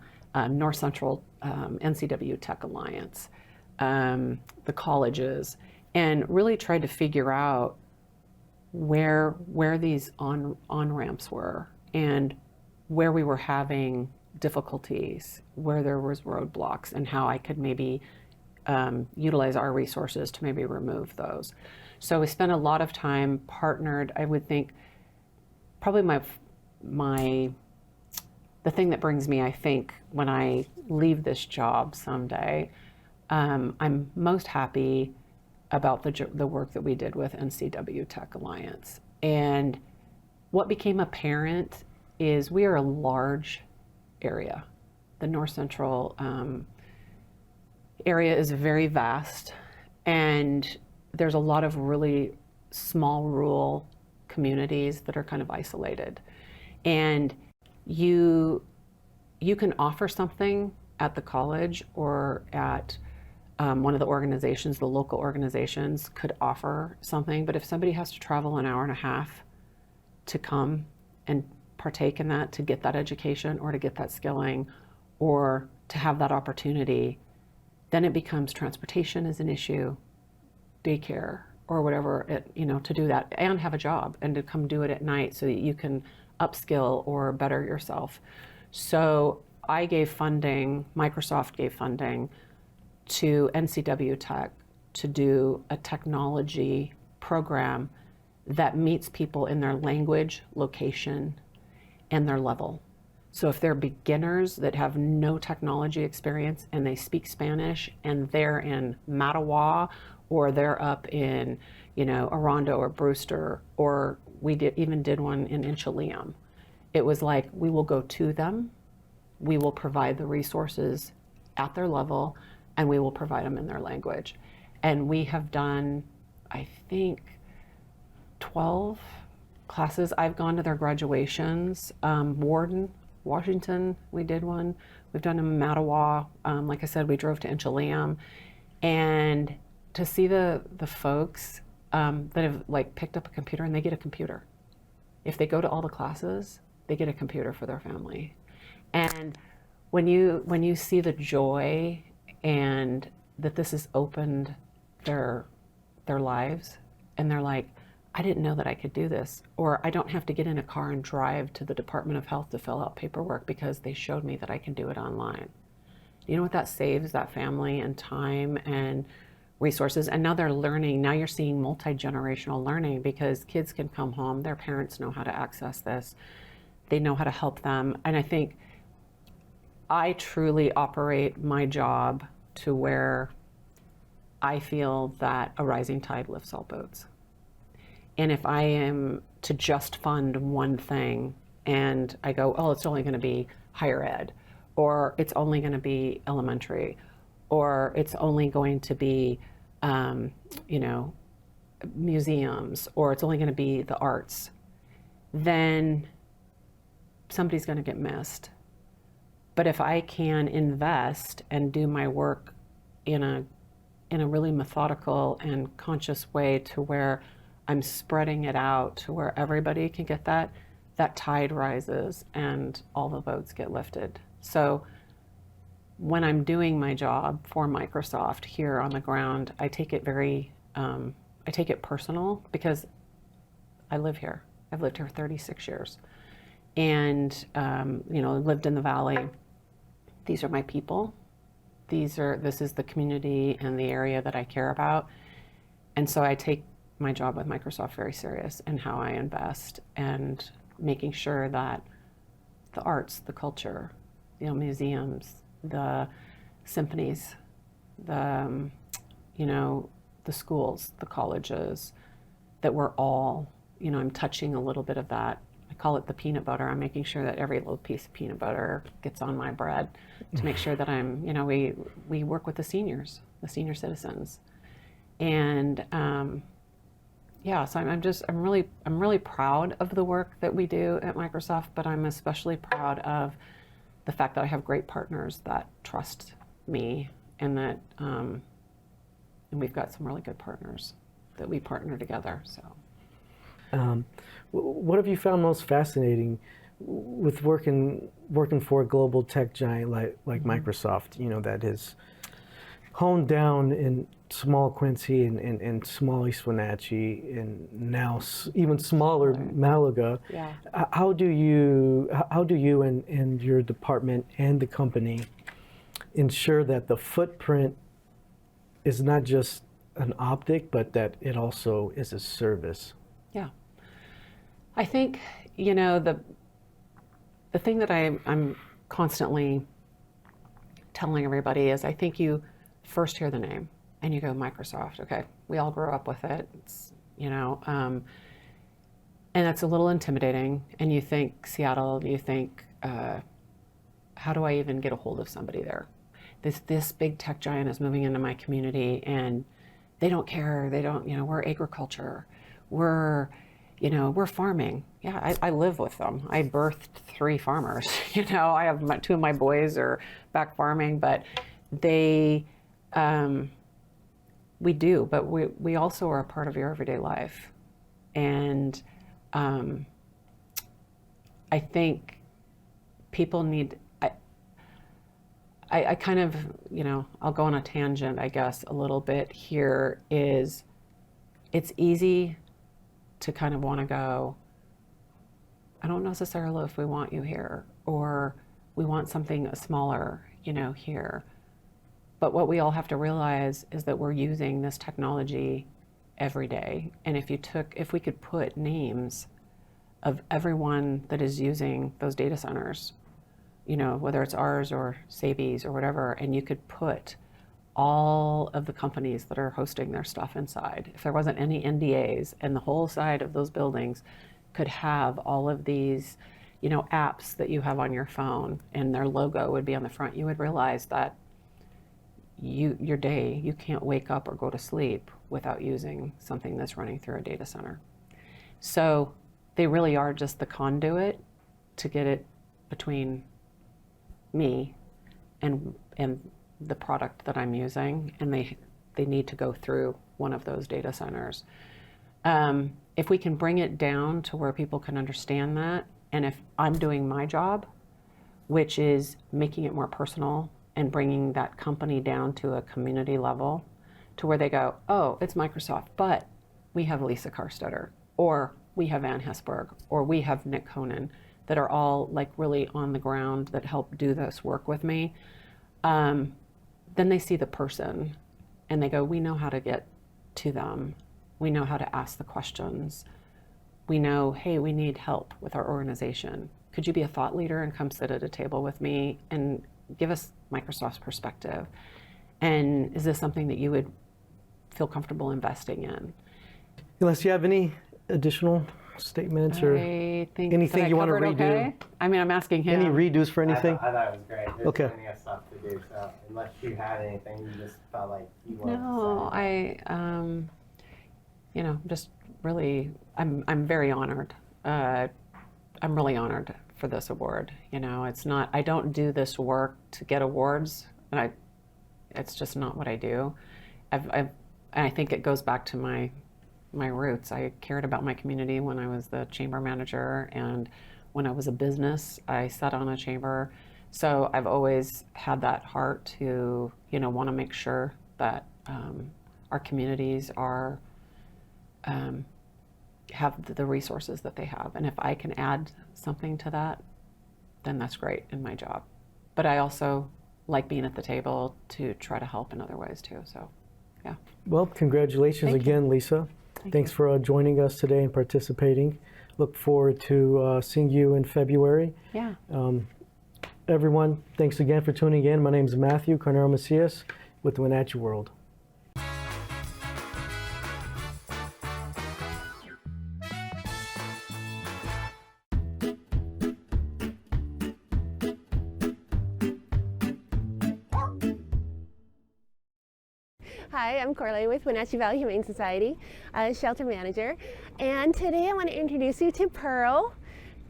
North Central NCW Tech Alliance, the colleges, and really tried to figure out where these on-ramps were and where we were having difficulties, where there was roadblocks, and how I could maybe utilize our resources to maybe remove those. So we spent a lot of time partnered. I would think probably the thing that brings me, I think, when I leave this job someday, I'm most happy about the work that we did with NCW Tech Alliance. And what became apparent is we are a large area. The North Central area is very vast, and there's a lot of really small rural communities that are kind of isolated. And you can offer something at the college or at one of the organizations, the local organizations could offer something, but if somebody has to travel an hour and a half to come and partake in that, to get that education or to get that skilling or to have that opportunity, then it becomes transportation is an issue, daycare or whatever, to do that and have a job and to come do it at night so that you can upskill or better yourself. So I gave funding, Microsoft gave funding to NCW Tech to do a technology program that meets people in their language, location, and their level. So if they're beginners that have no technology experience and they speak Spanish and they're in Mattawa or they're up in, Arrondo or Brewster, or we even did one in Inchelium. It was like, we will go to them, we will provide the resources at their level, and we will provide them in their language. And we have done, I think, 12 classes. I've gone to their graduations. Warden, Washington, we did one. We've done in Mattawa. Like I said, we drove to Inchelium. And to see the folks that have picked up a computer, and they get a computer. If they go to all the classes, they get a computer for their family. And when you see the joy and that this has opened their lives, and they're like, I didn't know that I could do this, or I don't have to get in a car and drive to the Department of Health to fill out paperwork because they showed me that I can do it online. You know what that saves that family and time and resources? And now they're learning. Now you're seeing multi-generational learning because kids can come home, their parents know how to access this, they know how to help them. And I think I truly operate my job to where I feel that a rising tide lifts all boats. And if I am to just fund one thing and I go, oh, it's only going to be higher ed, or it's only going to be elementary, or it's only going to be, museums, or it's only going to be the arts, then somebody's going to get missed. But if I can invest and do my work in a really methodical and conscious way to where I'm spreading it out to where everybody can get that tide rises and all the boats get lifted. So when I'm doing my job for Microsoft here on the ground, I take it I take it personal because I live here. I've lived here 36 years and, lived in the Valley. These are my people. This is the community and the area that I care about. And so I take my job with Microsoft very serious and how I invest and making sure that the arts, the culture, museums, the symphonies, the schools, the colleges, that we're all, I'm touching a little bit of that. I call it the peanut butter. I'm making sure that every little piece of peanut butter gets on my bread to make sure that we work with the seniors, the senior citizens. And so I'm really proud of the work that we do at Microsoft, but I'm especially proud of the fact that I have great partners that trust me and that, and we've got some really good partners that we partner together, so. What have you found most fascinating with working for a global tech giant like Microsoft, that is honed down in small Quincy and small East Wenatchee and now even smaller Malaga? Yeah. How do you and your department and the company ensure that the footprint is not just an optic, but that it also is a service? Yeah. I think, the thing that I'm constantly telling everybody is I think you first hear the name and you go, Microsoft. Okay, we all grew up with it. It's, and that's a little intimidating. And you think Seattle, you think, how do I even get a hold of somebody there? This big tech giant is moving into my community and they don't care. They don't, we're agriculture. We're farming. Yeah, I live with them. I birthed 3 farmers. I have 2 of my boys are back farming, but we do, but we also are a part of your everyday life. And I think people need, I kind of, I'll go on a tangent, I guess, a little bit here. Is it's easy to kind of want to go, I don't necessarily know if we want you here, or we want something smaller, here. But what we all have to realize is that we're using this technology every day. And if we could put names of everyone that is using those data centers, whether it's ours or Sabi's or whatever, and you could put all of the companies that are hosting their stuff inside, if there wasn't any NDAs, and the whole side of those buildings could have all of these, apps that you have on your phone, and their logo would be on the front, you would realize that your day, you can't wake up or go to sleep without using something that's running through a data center. So they really are just the conduit to get it between me and the product that I'm using, and they need to go through one of those data centers. If we can bring it down to where people can understand that, and if I'm doing my job, which is making it more personal and bringing that company down to a community level to where they go, oh, it's Microsoft, but we have Lisa Karstetter, or we have Ann Hesberg, or we have Nick Conan, that are all like really on the ground that help do this work with me. Then they see the person and they go, we know how to get to them. We know how to ask the questions. We know, hey, we need help with our organization. Could you be a thought leader and come sit at a table with me and give us Microsoft's perspective? And is this something that you would feel comfortable investing in? Unless you have any additional statements or anything you want to redo? Okay? I mean, I'm asking him. Any redos for anything? I thought it was great. There's Okay. plenty of stuff to do, so unless you had anything, you just felt like you wanted No, to say. just really, I'm very honored. I'm really honored for this award. It's not, I don't do this work to get awards, and it's just not what I do. And I think it goes back to my roots. I cared about my community when I was the chamber manager, and when I was a business, I sat on a chamber. So I've always had that heart to, want to make sure that our communities are have the resources that they have. And if I can add something to that, then that's great in my job. But I also like being at the table to try to help in other ways too. So, yeah. Well, congratulations again, Lisa. Thanks for joining us today and participating. Look forward to seeing you in February. Yeah. Everyone, thanks again for tuning in. My name is Matthew Carnero-Macias with the Wenatchee World. Hi, I'm Corley with Wenatchee Valley Humane Society, shelter manager, and today I want to introduce you to Pearl.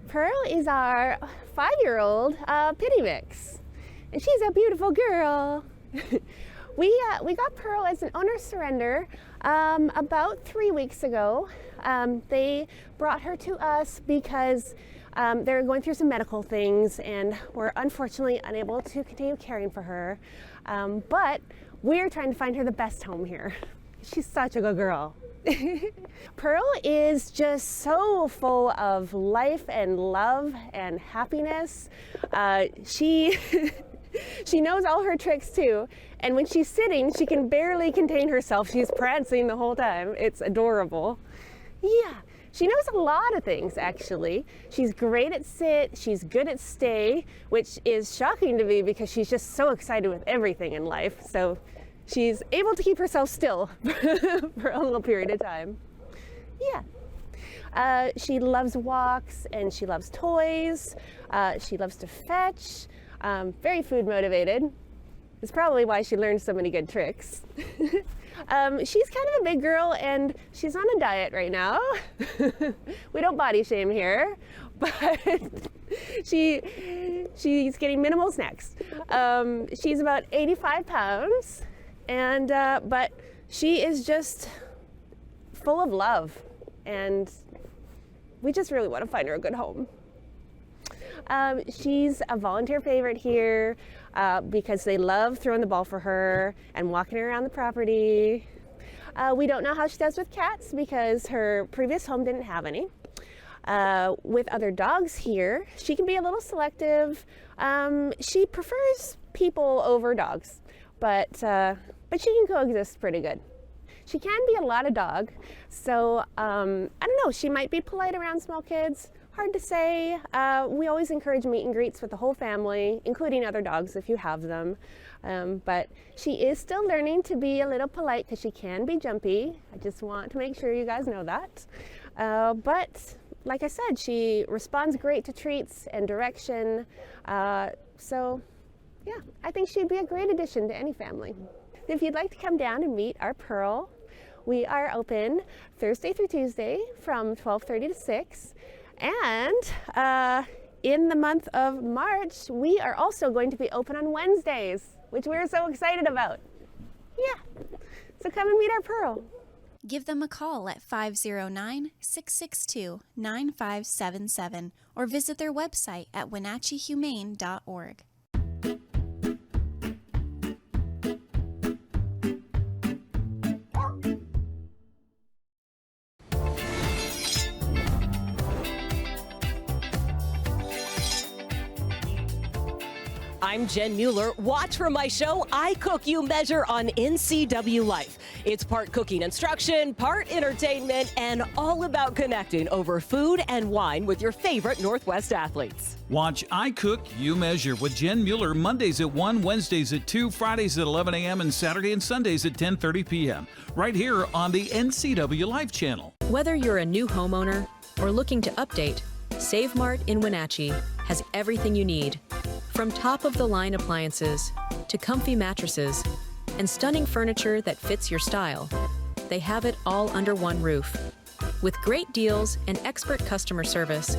Pearl is our 5-year-old pitty mix, and she's a beautiful girl. We got Pearl as an owner surrender about 3 weeks ago. They brought her to us because they were going through some medical things and were unfortunately unable to continue caring for her. But we're trying to find her the best home here. She's such a good girl. Pearl is just so full of life and love and happiness. She knows all her tricks too. And when she's sitting, she can barely contain herself. She's prancing the whole time. It's adorable. Yeah, she knows a lot of things actually. She's great at sit, she's good at stay, which is shocking to me because she's just so excited with everything in life. So she's able to keep herself still for a little period of time. Yeah. She loves walks and she loves toys. She loves to fetch. Very food motivated. It's probably why she learned so many good tricks. She's kind of a big girl and she's on a diet right now. We don't body shame here, but she's getting minimal snacks. She's about 85 pounds. And but she is just full of love, and we just really want to find her a good home. She's a volunteer favorite here. because they love throwing the ball for her and walking her around the property. We don't know how she does with cats because her previous home didn't have any. With other dogs here, she can be a little selective. She prefers people over dogs, but she can coexist pretty good. She can be a lot of dog, so I don't know, she might be polite around small kids. Hard to say. We always encourage meet and greets with the whole family, including other dogs if you have them. But she is still learning to be a little polite because she can be jumpy. I just want to make sure you guys know that. But like I said, she responds great to treats and direction. So yeah, I think she'd be a great addition to any family. If you'd like to come down and meet our Pearl, we are open Thursday through Tuesday from 12:30 to 6. And in the month of March, we are also going to be open on Wednesdays, which we're so excited about. Yeah, so come and meet our Pearl. Give them a call at 509-662-9577 or visit their website at wenatcheehumane.org. I'm Jen Mueller. Watch for my show, I Cook, You Measure on NCW Life. It's part cooking instruction, part entertainment, and all about connecting over food and wine with your favorite Northwest athletes. Watch I Cook, You Measure with Jen Mueller Mondays at 1, Wednesdays at 2, Fridays at 11 a.m., and Saturday and Sundays at 10:30 p.m. right here on the NCW Life channel. Whether you're a new homeowner or looking to update, Save Mart in Wenatchee has everything you need. From top-of-the-line appliances to comfy mattresses and stunning furniture that fits your style, they have it all under one roof. With great deals and expert customer service,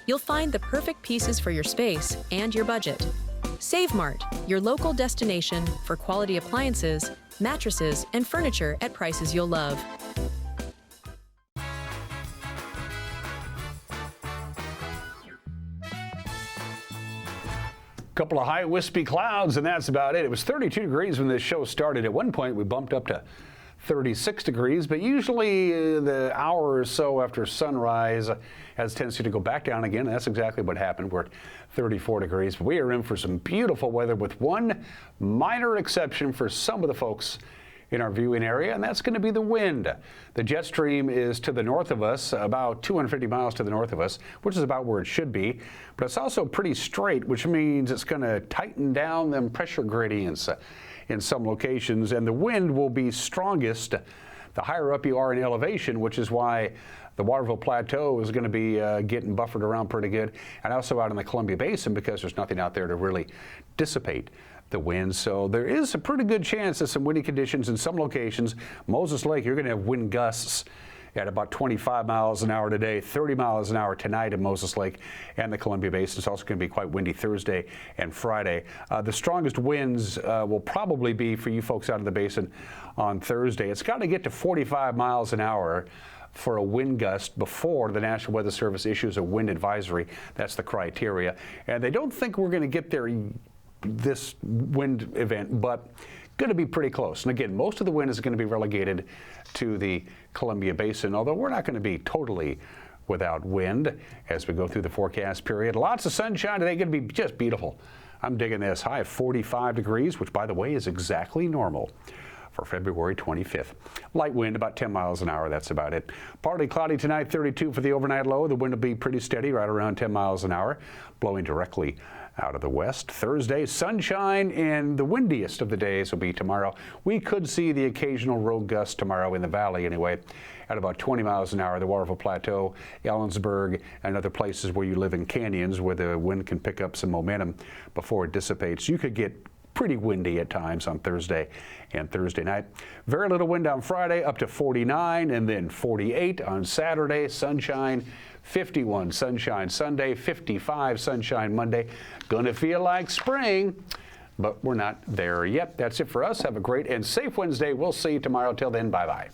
you'll find the perfect pieces for your space and your budget. Save Mart, your local destination for quality appliances, mattresses, and furniture at prices you'll love. Couple of high wispy clouds, and that's about it. It was 32 degrees when this show started. At one point, we bumped up to 36 degrees, but usually the hour or so after sunrise has a tendency to go back down again. And that's exactly what happened. We're at 34 degrees, but we are in for some beautiful weather with one minor exception for some of the folks in our viewing area, and that's going to be the wind. The jet stream is to the north of us, about 250 miles to the north of us, which is about where it should be, but it's also pretty straight, which means it's going to tighten down them pressure gradients in some locations, and the wind will be strongest the higher up you are in elevation, which is why the Waterville Plateau is going to be getting buffered around pretty good, and also out in the Columbia Basin because there's nothing out there to really dissipate the wind. So there is a pretty good chance of some windy conditions in some locations. Moses Lake, you're going to have wind gusts at about 25 miles an hour today, 30 miles an hour tonight in Moses Lake and the Columbia Basin. It's also going to be quite windy Thursday and Friday. The strongest winds will probably be for you folks out of the basin on Thursday. It's got to get to 45 miles an hour for a wind gust before the National Weather Service issues a wind advisory. That's the criteria. And they don't think we're going to get there this wind event, but going to be pretty close. And again, most of the wind is going to be relegated to the Columbia Basin, although we're not going to be totally without wind as we go through the forecast period. Lots of sunshine today, going to be just beautiful. I'm digging this. High of 45 degrees, which by the way is exactly normal for February 25th. Light wind, about 10 miles an hour. That's about it. Partly cloudy tonight, 32 for the overnight low. The wind will be pretty steady, right around 10 miles an hour, blowing directly out of the west. Thursday, sunshine, and the windiest of the days will be tomorrow. We could see the occasional rogue gust tomorrow in the valley anyway, at about 20 miles an hour. The Waterville Plateau, Ellensburg, and other places where you live in canyons where the wind can pick up some momentum before it dissipates. You could get pretty windy at times on Thursday and Thursday night. Very little wind on Friday, up to 49, and then 48 on Saturday. Sunshine, 51 sunshine Sunday, 55 sunshine Monday. Gonna feel like spring, but we're not there yet. That's it for us. Have a great and safe Wednesday. We'll see you tomorrow. Till then, bye-bye.